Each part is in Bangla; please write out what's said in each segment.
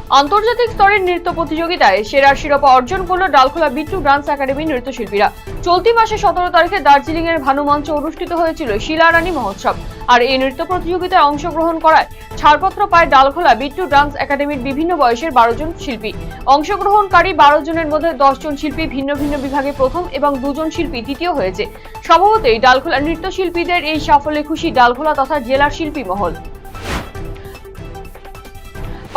আন্তর্জাতিক স্তরের নৃত্য প্রতিযোগিতায় সেরার শিরোপা অর্জন করলো ডালখোলা বিট্টু ডান্স একাডেমির নৃত্যশিল্পীরা। চলতি মাসে 17 তারিখে দার্জিলিং এর ভানুমঞ্চে অনুষ্ঠিত হয়েছিল শিলারানী মহোৎসব। আর এই নৃত্য প্রতিযোগিতায় অংশগ্রহণ করায় ছাড়পত্র পায় ডালখোলা বিট্টু ডান্স একাডেমির বিভিন্ন বয়সের 12 জন শিল্পী। অংশগ্রহণকারী 12 জনের মধ্যে 10 জন শিল্পী ভিন্ন ভিন্ন বিভাগে প্রথম এবং 2 জন শিল্পী তৃতীয় হয়েছে। স্বভাবতই ডালখোলা নৃত্যশিল্পীদের এই সাফল্যে খুশি ডালখোলা তথা জেলার শিল্পী মহল।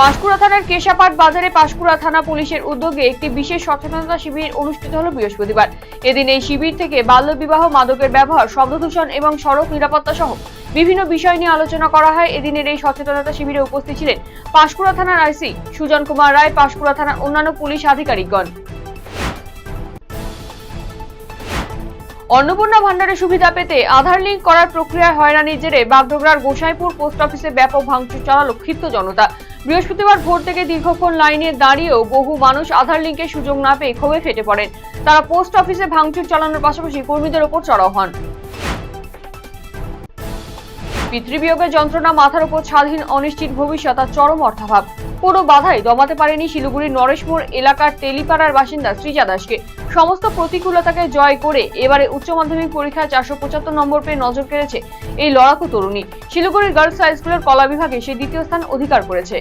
পাঁশকুড়া থানার কেশাপাট বাজারে পাঁশকুড়া থানা পুলিশের উদ্যোগে একটি বিশেষ সচেতনতা শিবির অনুষ্ঠিত হলো বৃহস্পতিবার। এদিন এই শিবির থেকে বাল্যবিবাহ, মাদকের ব্যবহার, শব্দদূষণ এবং সড়ক নিরাপত্তা সহ বিভিন্ন বিষয় নিয়ে আলোচনা করা হয়। এদিনের এই সচেতনতা শিবিরে উপস্থিত ছিলেন পাঁশকুড়া থানার আইসি সুজন কুমার রায়, পাঁশকুড়া থানার অন্যান্য পুলিশ আধিকারিকগণ। অন্নপূর্ণা ভান্ডারের সুবিধা পেতে আধার লিঙ্ক করার প্রক্রিয়ায় হয়রানির জেরে বাগডোগরার গোসাইপুর পোস্ট অফিসে ব্যাপক ভাঙচুর চালালো ক্ষিপ্ত জনতা। বৃহস্পতিবার ভোর থেকে দীর্ঘক্ষণ লাইনে দাঁড়িয়েও বহু মানুষ আধার লিঙ্কের সুযোগ না পেয়ে ক্ষোভে ফেটে পড়েন। তারা পোস্ট অফিসে ভাঙচুর চালানোর পাশাপাশি কর্মীদের ওপর চড়াও হন। পিতৃবিয়োগের যন্ত্রণা, মাথার উপর স্বাধীন অনিশ্চিত ভবিষ্যৎ আর চরম অর্থাভাব কোনো বাধাই দমাতে পারেনি শিলিগুড়ির নরেশমোড় এলাকার তেলিপাড়ার বাসিন্দা শ্রীজা দাসকে। সমস্ত প্রতিকূলতাকে জয় করে এবারে উচ্চ মাধ্যমিক পরীক্ষায় 475 নম্বর পেয়ে নজর কেড়েছে এই লড়াকু তরুণী। শিলিগুড়ির গার্লস হাই স্কুলের কলা বিভাগে সে দ্বিতীয় স্থান অধিকার করেছে।